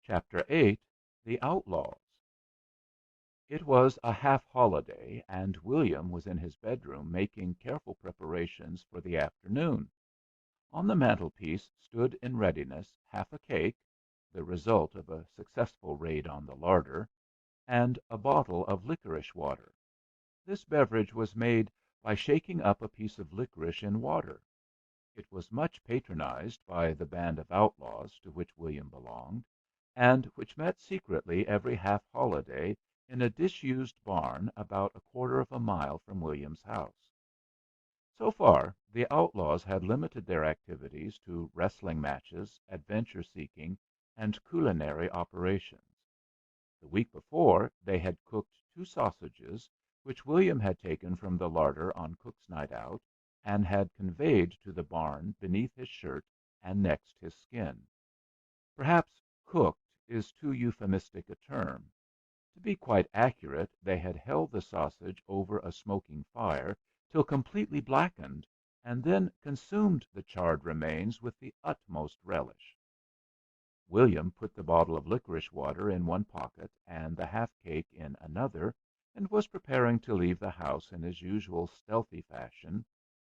Chapter 8 The Outlaws It was a half-holiday, and William was in his bedroom making careful preparations for the afternoon. On the mantelpiece stood in readiness half a cake, the result of a successful raid on the larder, and a bottle of licorice water. This beverage was made by shaking up a piece of licorice in water. It was much patronized by the band of outlaws to which William belonged, and which met secretly every half-holiday in a disused barn about a quarter of a mile from William's house. So far, the outlaws had limited their activities to wrestling matches, adventure-seeking, and culinary operations. The week before they had cooked 2 sausages, which William had taken from the larder on cook's night out, and had conveyed to the barn beneath his shirt and next his skin. Perhaps "cooked" is too euphemistic a term. To be quite accurate, they had held the sausage over a smoking fire till completely blackened, and then consumed the charred remains with the utmost relish. William put the bottle of licorice water in one pocket and the half-cake in another, and was preparing to leave the house in his usual stealthy fashion,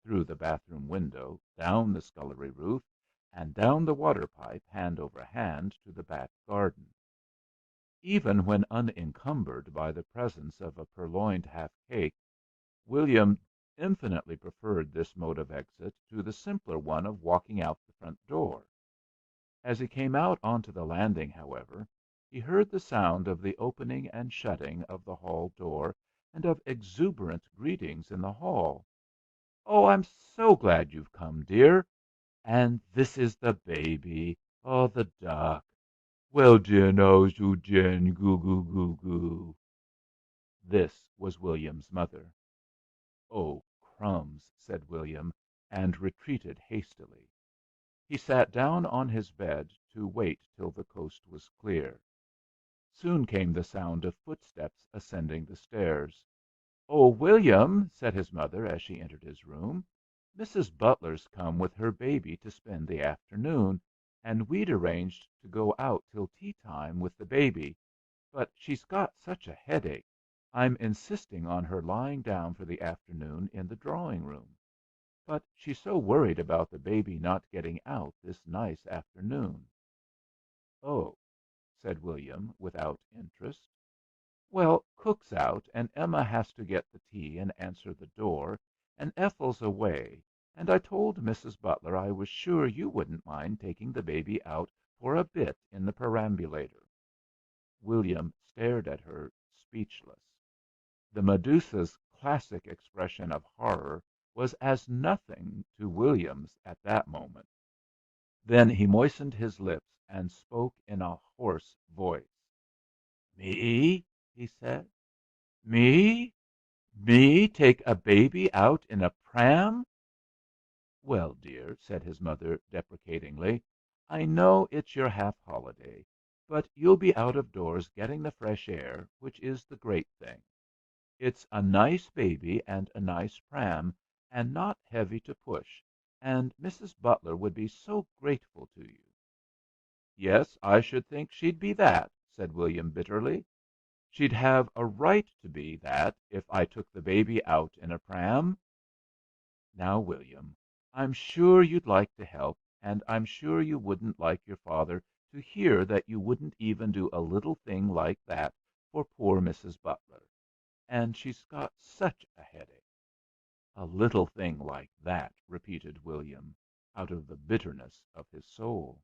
through the bathroom window, down the scullery roof, and down the water-pipe, hand over hand, to the back garden. Even when unencumbered by the presence of a purloined half-cake, William infinitely preferred this mode of exit to the simpler one of walking out the front door. As he came out onto the landing, however, he heard the sound of the opening and shutting of the hall door, and of exuberant greetings in the hall. "Oh, I'm so glad you've come, dear! And this is the baby! Oh, the duck! Well, dear knows you gin, goo goo goo goo." This was William's mother. "Oh, crumbs!" said William, and retreated hastily. He sat down on his bed to wait till the coast was clear. Soon came the sound of footsteps ascending the stairs. "Oh, William," said his mother as she entered his room, "Mrs. Butler's come with her baby to spend the afternoon, and we'd arranged to go out till tea time with the baby, but she's got such a headache, I'm insisting on her lying down for the afternoon in the drawing room. But she's so worried about the baby not getting out this nice afternoon." "Oh," said William, without interest. "Well, cook's out, and Emma has to get the tea and answer the door, and Ethel's away, and I told Mrs. Butler I was sure you wouldn't mind taking the baby out for a bit in the perambulator." William stared at her, speechless. The Medusa's classic expression of horror was as nothing to William's at that moment. Then he moistened his lips and spoke in a hoarse voice. "Me?" he said. "Me? Me take a baby out in a pram?" "Well, dear," said his mother deprecatingly, "I know it's your half-holiday, but you'll be out of doors getting the fresh air, which is the great thing. It's a nice baby and a nice pram, and not heavy to push, and Mrs. Butler would be so grateful to you." "Yes, I should think she'd be that," said William bitterly. "She'd have a right to be that if I took the baby out in a pram." "Now, William, I'm sure you'd like to help, and I'm sure you wouldn't like your father to hear that you wouldn't even do a little thing like that for poor Mrs. Butler. And she's got such a headache." "A little thing like that," repeated William, out of the bitterness of his soul.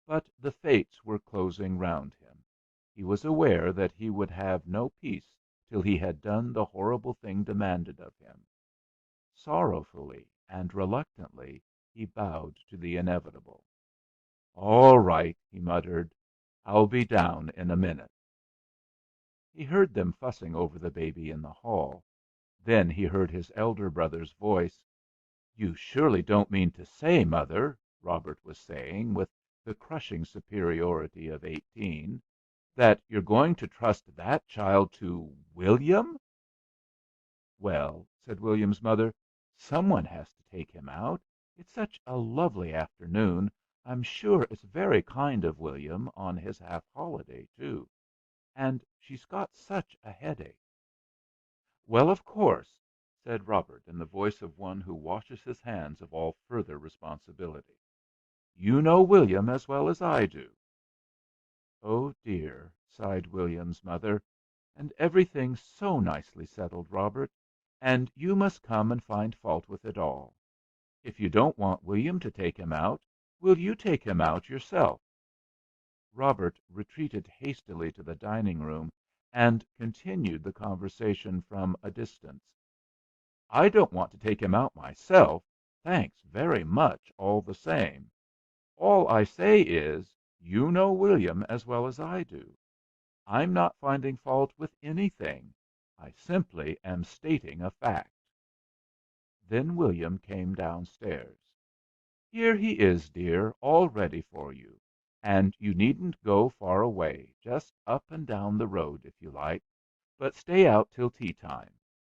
But the fates were closing round him. He was aware that he would have no peace till he had done the horrible thing demanded of him. Sorrowfully and reluctantly he bowed to the inevitable. "All right," he muttered. "I'll be down in a minute." He heard them fussing over the baby in the hall. Then he heard his elder brother's voice. "You surely don't mean to say, mother," Robert was saying, with the crushing superiority of 18, "that you're going to trust that child to William?" "Well," said William's mother, "some one has to take him out. It's such a lovely afternoon. I'm sure it's very kind of William on his half-holiday, too. And she's got such a headache." "Well, of course," said Robert in the voice of one who washes his hands of all further responsibility. "You know William as well as I do." "Oh, dear," sighed William's mother. "And everything so nicely settled, Robert, and you must come and find fault with it all. If you don't want William to take him out, will you take him out yourself?" Robert retreated hastily to the dining room and continued the conversation from a distance. "I don't want to take him out myself, thanks very much all the same. All I say is, you know William as well as I do. I'm not finding fault with anything. I simply am stating a fact." Then William came downstairs. "Here he is, dear, all ready for you. And you needn't go far away, just up and down the road, if you like, but stay out till tea time.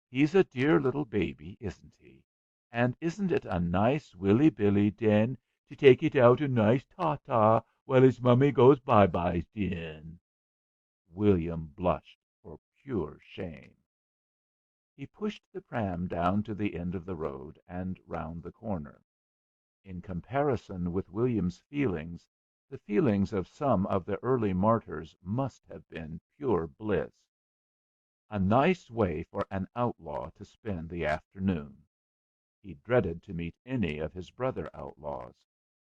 He's a dear little baby, isn't he? And isn't it a nice Willy Billy den to take it out a nice ta-ta while his mummy goes bye-byes, den?" William blushed for pure shame. He pushed the pram down to the end of the road and round the corner. In comparison with William's feelings, the feelings of some of the early martyrs must have been pure bliss. A nice way for an outlaw to spend the afternoon! He dreaded to meet any of his brother outlaws,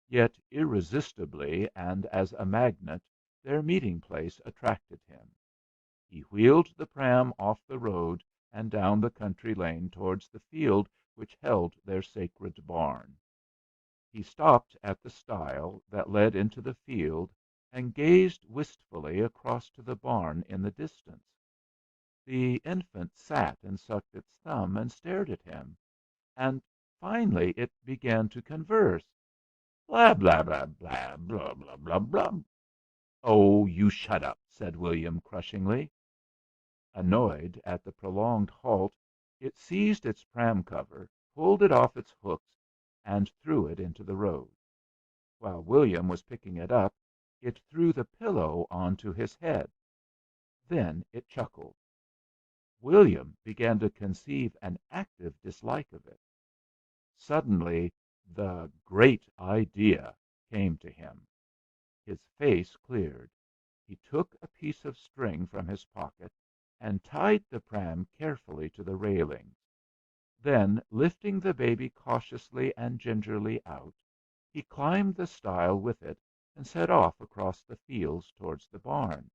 yet irresistibly and as a magnet their meeting place attracted him. He wheeled the pram off the road and down the country lane towards the field which held their sacred barn. He stopped at the stile that led into the field and gazed wistfully across to the barn in the distance. The infant sat and sucked its thumb and stared at him, and finally it began to converse. "Blah, blah, blah, blah, blah, blah, blah, blah." "Oh, you shut up!" said William, crushingly. Annoyed at the prolonged halt, it seized its pram cover, pulled it off its hooks, and threw it into the road. While William was picking it up, it threw the pillow on to his head. Then it chuckled. William began to conceive an active dislike of it. Suddenly the "great idea" came to him. His face cleared. He took a piece of string from his pocket and tied the pram carefully to the railings. Then, lifting the baby cautiously and gingerly out, he climbed the stile with it and set off across the fields towards the barn.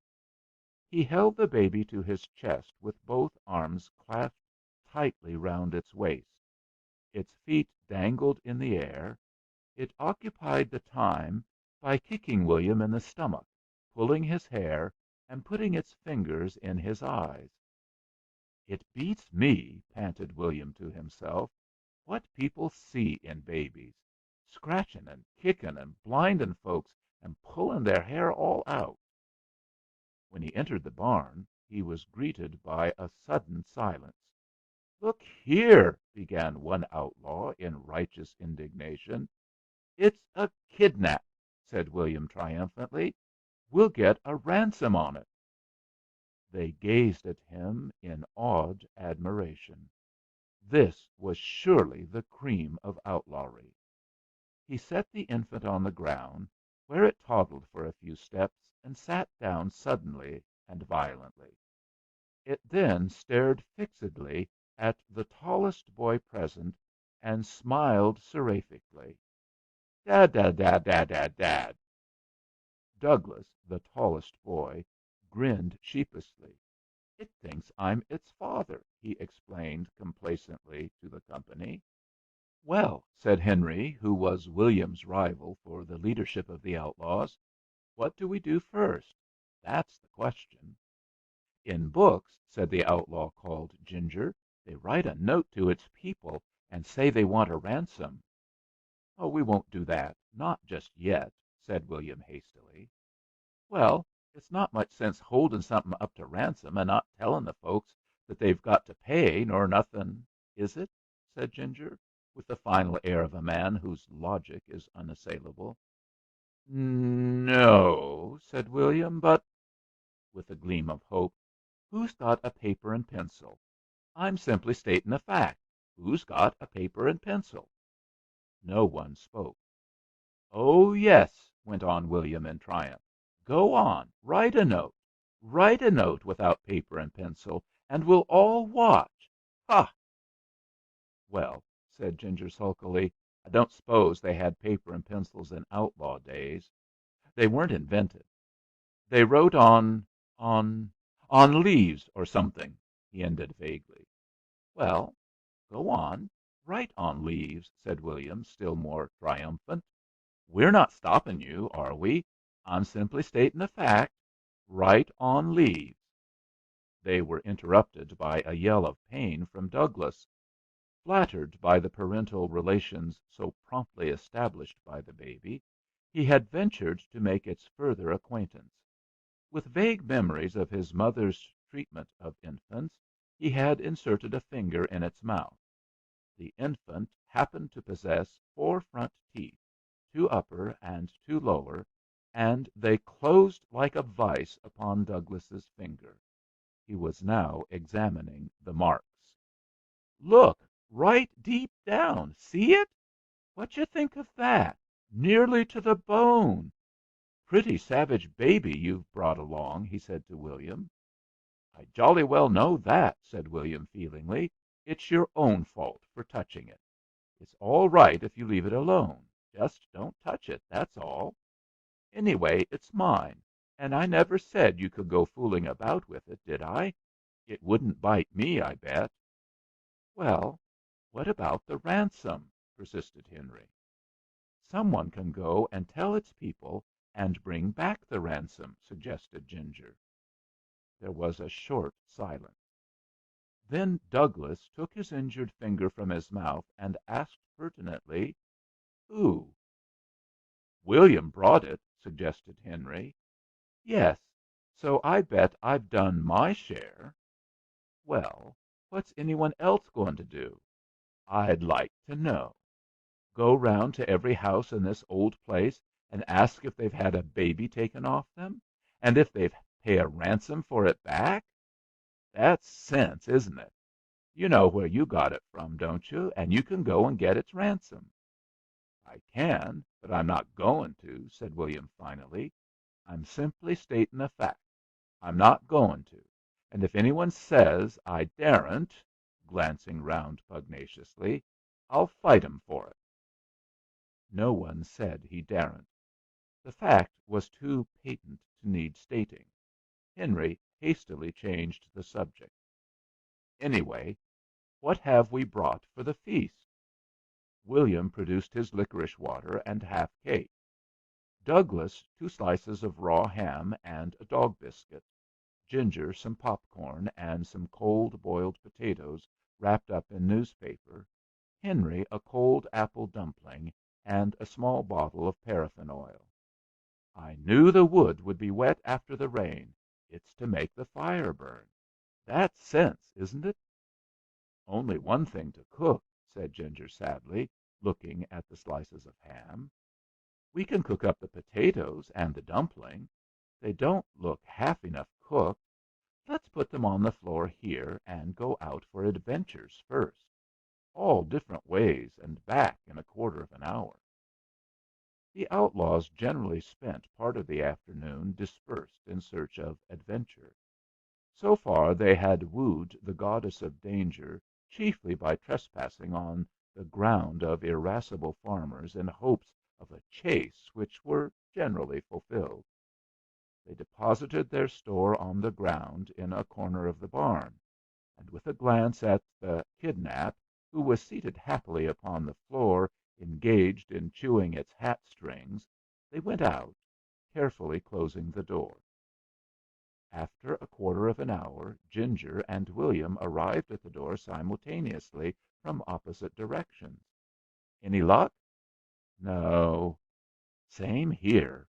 He held the baby to his chest with both arms clasped tightly round its waist. Its feet dangled in the air. It occupied the time by kicking William in the stomach, pulling his hair, and putting its fingers in his eyes. "It beats me," panted William to himself, "what people see in babies, scratching and kicking and blinding folks and pulling their hair all out." When he entered the barn, he was greeted by a sudden silence. "Look here," began one outlaw in righteous indignation. "It's a kidnap," said William triumphantly. "We'll get a ransom on it." They gazed at him in awed admiration. This was surely the cream of outlawry. He set the infant on the ground, where it toddled for a few steps and sat down suddenly and violently. It then stared fixedly at the tallest boy present and smiled seraphically. "Dad, dad, dad, dad, dad, dad." Douglas, the tallest boy, grinned sheepishly. "It thinks I'm its father," he explained complacently to the company. "Well," said Henry, who was William's rival for the leadership of the outlaws, "what do we do first? That's the question." "In books," said the outlaw called Ginger, "they write a note to its people and say they want a ransom." "Oh, we won't do that, not just yet," said William hastily. "Well, it's not much sense holding something up to ransom and not telling the folks that they've got to pay, nor nothing, is it?" said Ginger, with the final air of a man whose logic is unassailable. "No," said William, "but," with a gleam of hope, "who's got a paper and pencil? I'm simply statin' a fact. Who's got a paper and pencil?" No one spoke. "Oh, yes," went on William in triumph. "Go on, write a note. Write a note without paper and pencil, and we'll all watch. Ha!" "Well," said Ginger sulkily, "I don't suppose they had paper and pencils in outlaw days. They weren't invented. They wrote on leaves or something," he ended vaguely. "Well, go on, write on leaves," said William, still more triumphant. "We're not stopping you, are we? I'm simply stating a fact. Write on leaves." They were interrupted by a yell of pain from Douglas. Flattered by the parental relations so promptly established by the baby, he had ventured to make its further acquaintance. With vague memories of his mother's treatment of infants, he had inserted a finger in its mouth. The infant happened to possess 4 front teeth, 2 upper and 2 lower, and they closed like a vice upon Douglas's finger. He was now examining the marks. "Look, right deep down. See it? What you think of that? Nearly to the bone. Pretty savage baby you've brought along," he said to William. "I jolly well know that," said William feelingly. "It's your own fault for touching it. It's all right if you leave it alone. Just don't touch it, that's all. Anyway, it's mine, and I never said you could go fooling about with it, did I? It wouldn't bite me, I bet." "Well, what about the ransom?" persisted Henry. "Some one can go and tell its people and bring back the ransom," suggested Ginger. There was a short silence. Then Douglas took his injured finger from his mouth and asked pertinently, "Who?" "William brought it," suggested Henry. "Yes, so I bet I've done my share." "Well, what's any one else going to do? I'd like to know. Go round to every house in this old place and ask if they've had a baby taken off them, and if they've pay a ransom for it back? That's sense, isn't it? You know where you got it from, don't you? And you can go and get its ransom." "I can, but I'm not going to," said William finally. "I'm simply stating a fact. I'm not going to. And if any one says I daren't," glancing round pugnaciously, "I'll fight 'em for it." No one said he daren't. The fact was too patent to need stating. Henry hastily changed the subject. "Anyway, what have we brought for the feast?" William produced his licorice water and half cake. Douglas 2 slices of raw ham and a dog biscuit. Ginger some popcorn and some cold boiled potatoes wrapped up in newspaper. Henry a cold apple dumpling and a small bottle of paraffin oil. "I knew the wood would be wet after the rain. It's to make the fire burn. That's sense, isn't it?" "Only one thing to cook," said Ginger sadly, looking at the slices of ham. "We can cook up the potatoes and the dumpling. They don't look half enough cooked. Let's put them on the floor here and go out for adventures first. All different ways and back in a quarter of an hour." The outlaws generally spent part of the afternoon dispersed in search of adventure. So far they had wooed the goddess of danger chiefly by trespassing on the ground of irascible farmers in hopes of a chase which were generally fulfilled. They deposited their store on the ground in a corner of the barn, and with a glance at the "kidnap," who was seated happily upon the floor engaged in chewing its hat strings, they went out, carefully closing the door. After a quarter of an hour Ginger and William arrived at the door simultaneously from opposite directions. "Any luck?" "No." "Same here.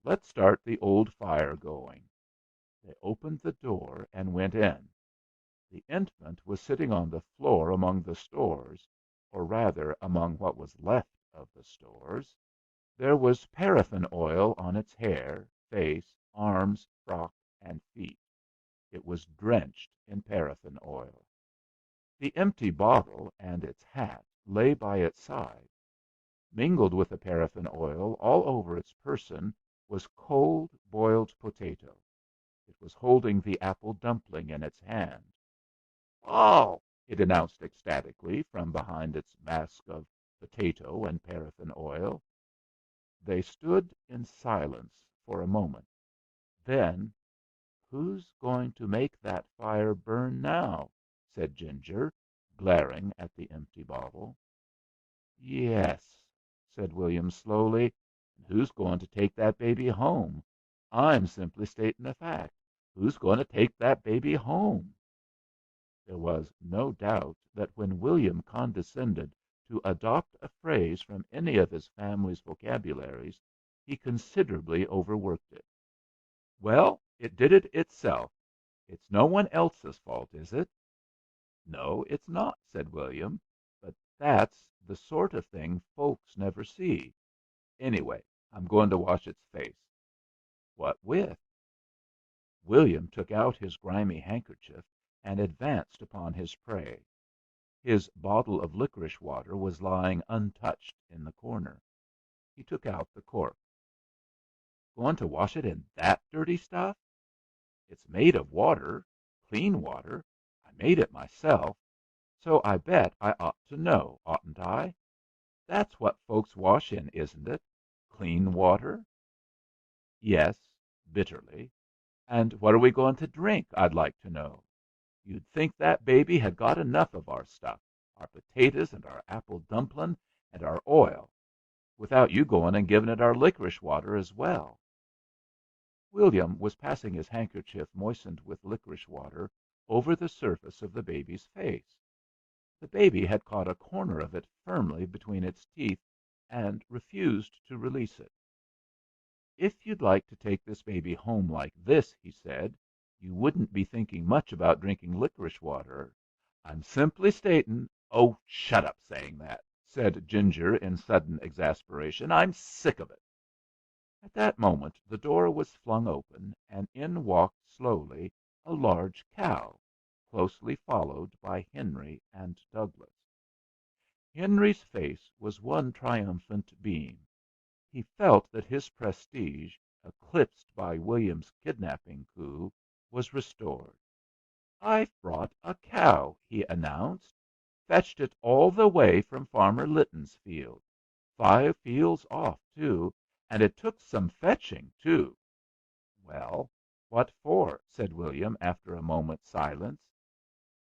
Let's start the old fire going." They opened the door and went in. The infant was sitting on the floor among the stores, or rather among what was left of the stores. There was paraffin oil on its hair, face, arms, frock, and feet. It was drenched in paraffin oil. The empty bottle and its hat lay by its side. Mingled with the paraffin oil all over its person was cold boiled potato. It was holding the apple dumpling in its hand. "Oh!" it announced ecstatically from behind its mask of potato and paraffin oil. They stood in silence for a moment. Then, "Who's going to make that fire burn now?" said Ginger, glaring at the empty bottle. "Yes," said William slowly. "And who's going to take that baby home? I'm simply stating a fact. Who's going to take that baby home?" There was no doubt that when William condescended to adopt a phrase from any of his family's vocabularies, he considerably overworked it. "Well, it did it itself. It's no one else's fault, is it?" "No, it's not," said William. "But that's the sort of thing folks never see. Anyway, I'm going to wash its face." "What with?" William took out his grimy handkerchief and advanced upon his prey. His bottle of licorice water was lying untouched in the corner. He took out the cork. "Going to wash it in that dirty stuff? It's made of water, clean water. I made it myself, so I bet I ought to know, oughtn't I? That's what folks wash in, isn't it? Clean water?" "Yes," bitterly. "And what are we going to drink, I'd like to know? You'd think that baby had got enough of our stuff, our potatoes and our apple dumplin' and our oil, without you going and giving it our licorice water as well." William was passing his handkerchief moistened with licorice water over the surface of the baby's face. The baby had caught a corner of it firmly between its teeth and refused to release it. "If you'd like to take this baby home like this," he said, "you wouldn't be thinking much about drinking licorice water. I'm simply stating—" "Oh, shut up saying that!" said Ginger in sudden exasperation. "I'm sick of it." At that moment the door was flung open, and in walked slowly a large cow, closely followed by Henry and Douglas. Henry's face was one triumphant beam. He felt that his prestige, eclipsed by William's kidnapping coup, was restored. "I've brought a cow," he announced. "Fetched it all the way from Farmer Litton's field. 5 fields off, too, and it took some fetching, too." "Well, what for?" said William after a moment's silence.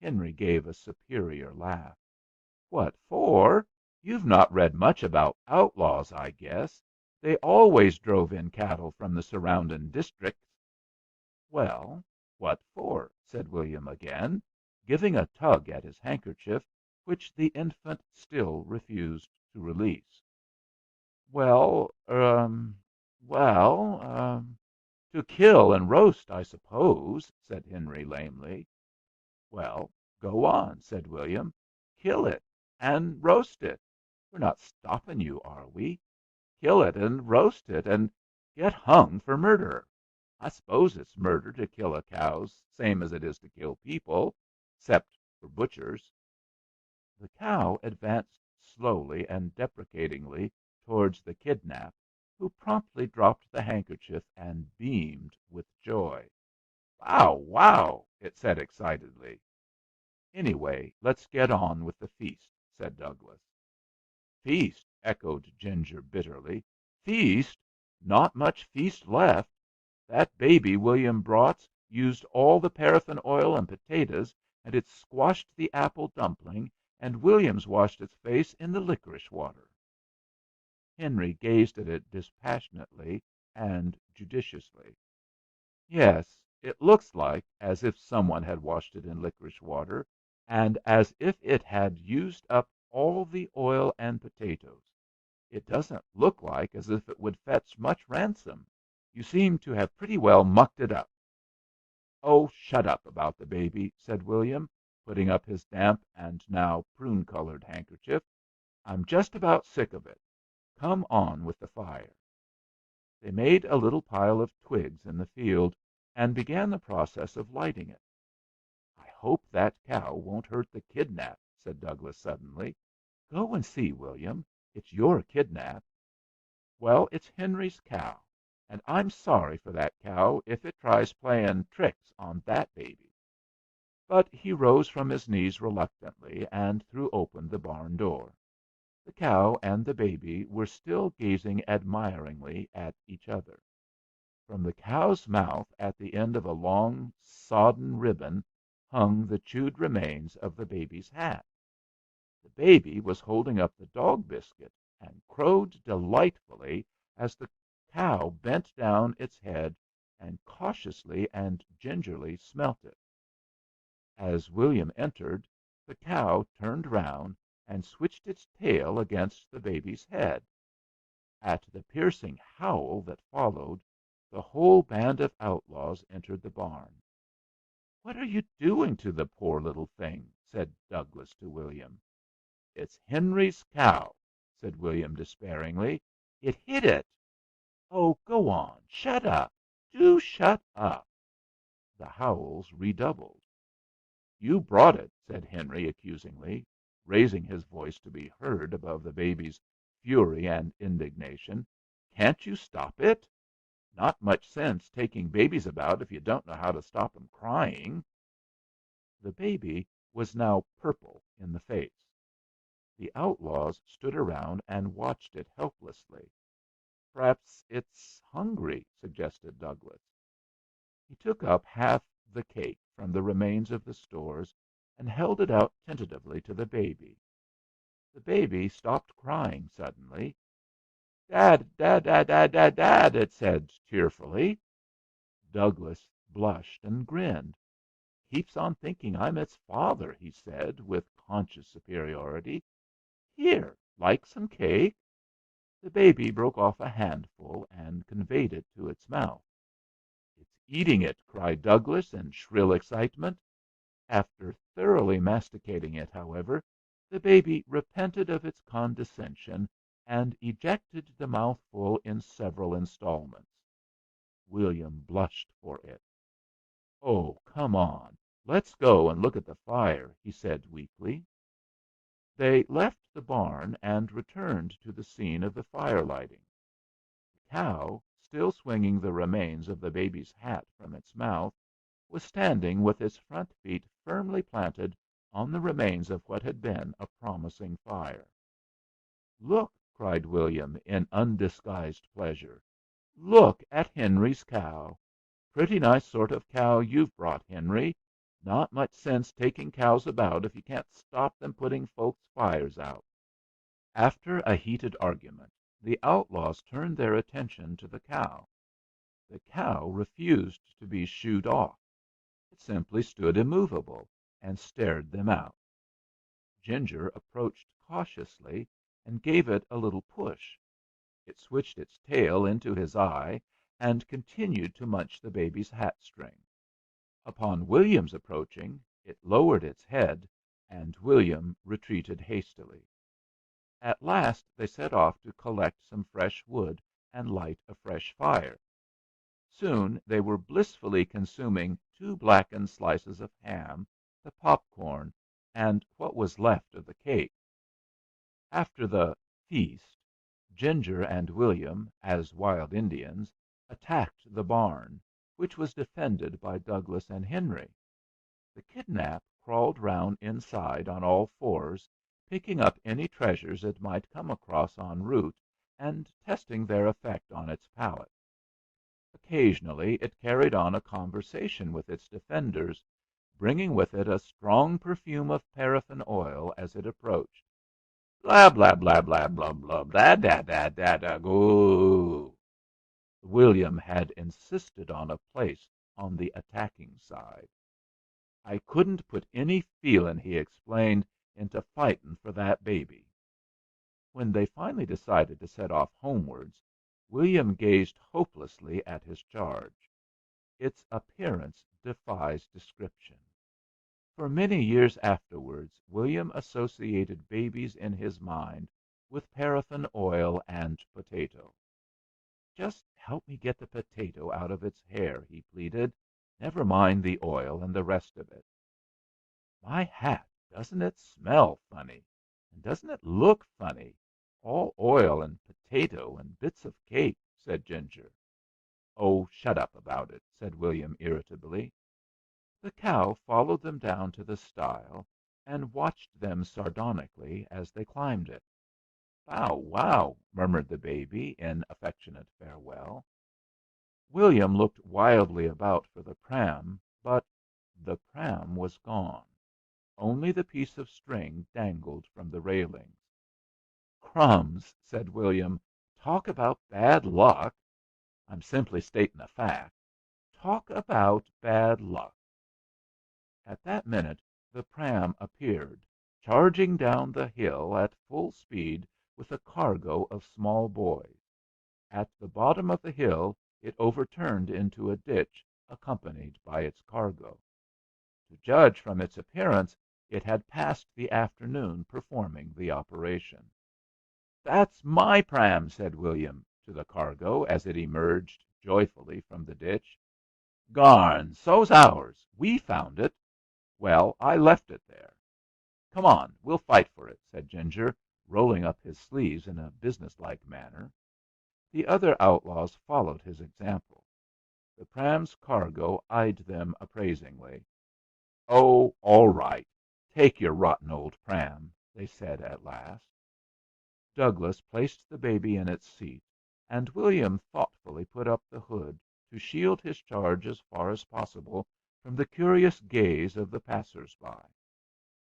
Henry gave a superior laugh. "What for? You've not read much about outlaws, I guess. They always drove in cattle from the surroundin' districts." "Well, what for?" said William again, giving a tug at his handkerchief, which the infant still refused to release. "Well, to kill and roast, I suppose," said Henry lamely. "Well, go on," said William. "Kill it and roast it. We're not stopping you, are we? Kill it and roast it, and get hung for murder. I suppose it's murder to kill a cow, same as it is to kill people, 'cept for butchers." The cow advanced slowly and deprecatingly towards the kidnap, who promptly dropped the handkerchief and beamed with joy. "Bow wow!" it said excitedly. "Anyway, let's get on with the feast," said Douglas. "Feast!" echoed Ginger bitterly. "Feast! Not much feast left. That baby William brought's used all the paraffin oil and potatoes, and it's squashed the apple dumpling, and William's washed its face in the licorice water." Henry gazed at it dispassionately and judiciously. "Yes, it looks like as if some one had washed it in licorice water, and as if it had used up all the oil and potatoes. It doesn't look like as if it would fetch much ransom. You seem to have pretty well mucked it up." "Oh, shut up about the baby," said William, putting up his damp and now prune colored handkerchief. "I'm just about sick of it. Come on with the fire." They made a little pile of twigs in the field, and began the process of lighting it. "I hope that cow won't hurt the kidnap," said Douglas suddenly. "Go and see, William. It's your kidnap." "Well, it's Henry's cow, and I'm sorry for that cow if it tries playing tricks on that baby." But he rose from his knees reluctantly and threw open the barn door. The cow and the baby were still gazing admiringly at each other. From the cow's mouth at the end of a long sodden ribbon hung the chewed remains of the baby's hat. The baby was holding up the dog biscuit and crowed delightfully as the cow bent down its head and cautiously and gingerly smelt it. As William entered, the cow turned round and switched its tail against the baby's head. At the piercing howl that followed, the whole band of outlaws entered the barn. "What are you doing to the poor little thing?" said Douglas to William. "It's Henry's cow," said William despairingly. "It hit it." "Oh, go on! Shut up! Do shut up!" The howls redoubled. "You brought it," said Henry accusingly, raising his voice to be heard above the baby's fury and indignation. "Can't you stop it? Not much sense taking babies about if you don't know how to stop 'em crying." The baby was now purple in the face. The outlaws stood around and watched it helplessly. "P'raps it's hungry," suggested Douglas. He took up half the cake from the remains of the stores and held it out tentatively to the baby. The baby stopped crying suddenly. "Dad, dad, dad, dad, dad, dad," it said tearfully. Douglas blushed and grinned. "Keeps on thinking I'm its father," he said, with conscious superiority. "Here, like some cake?" The baby broke off a handful and conveyed it to its mouth. "It's eating it!" cried Douglas in shrill excitement. After thoroughly masticating it, however, the baby repented of its condescension and ejected the mouthful in several installments. William blushed for it. "Oh, come on, let's go and look at the fire," he said weakly. They left the barn and returned to the scene of the fire lighting. The cow, still swinging the remains of the baby's hat from its mouth, was standing with its front feet firmly planted on the remains of what had been a promising fire. "Look!" cried William, in undisguised pleasure. "Look at Henry's cow! Pretty nice sort of cow you've brought, Henry. Not much sense taking cows about if you can't stop them putting folks' fires out." After a heated argument, the outlaws turned their attention to the cow. The cow refused to be shooed off. It simply stood immovable and stared them out. Ginger approached cautiously and gave it a little push. It switched its tail into his eye and continued to munch the baby's hat string. Upon William's approaching, it lowered its head, and William retreated hastily. At last they set off to collect some fresh wood and light a fresh fire. Soon they were blissfully consuming two blackened slices of ham, the popcorn, and what was left of the cake. After the "feast," Ginger and William, as wild Indians, attacked the barn, which was defended by Douglas and Henry. The kidnap crawled round inside on all fours, picking up any treasures it might come across en route and testing their effect on its palate. Occasionally it carried on a conversation with its defenders, bringing with it a strong perfume of paraffin oil as it approached. "Blah, blah, blah, blah, blah, blah, da, da, da, da, da, go." William had insisted on a place on the attacking side. "I couldn't put any feelin'," he explained, "into fightin' for that baby." When they finally decided to set off homewards, William gazed hopelessly at his charge. Its appearance defies description. For many years afterwards William associated babies in his mind with paraffin oil and potato. "Just help me get the potato out of its hair," he pleaded. "Never mind the oil and the rest of it." "My hat, doesn't it smell funny? And doesn't it look funny? All oil and potato and bits of cake," said Ginger. "Oh, shut up about it," said William, irritably. The cow followed them down to the stile, and watched them sardonically as they climbed it. "Bow wow!" murmured the baby in affectionate farewell. William looked wildly about for the pram, but the pram was gone. Only the piece of string dangled from the railings. "Crumbs!" said William. "Talk about bad luck! I'm simply stating a fact. Talk about bad luck!" At that minute the pram appeared, charging down the hill at full speed with a cargo of small boys. At the bottom of the hill it overturned into a ditch, accompanied by its cargo. To judge from its appearance, it had passed the afternoon performing the operation. "That's my pram," said William to the cargo as it emerged joyfully from the ditch. "Garn! So's ours. We found it. Well, I left it there. Come on, we'll fight for it," said Ginger, rolling up his sleeves in a businesslike manner. The other outlaws followed his example. The pram's cargo eyed them appraisingly. "Oh, all right. Take your rotten old pram," they said at last. Douglas placed the baby in its seat, and William thoughtfully put up the hood to shield his charge as far as possible from the curious gaze of the passers by.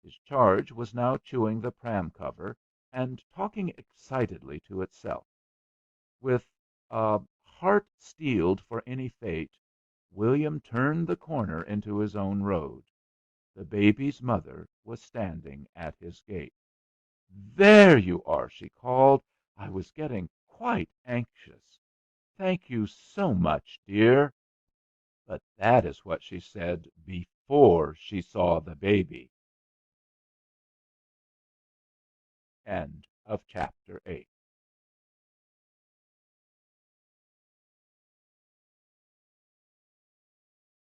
His charge was now chewing the pram cover and talking excitedly to itself. With a heart steeled for any fate, William turned the corner into his own road. The baby's mother was standing at his gate. "There you are!" she called. "I was getting quite anxious. Thank you so much, dear." But that is what she said before she saw the baby. End of chapter 8.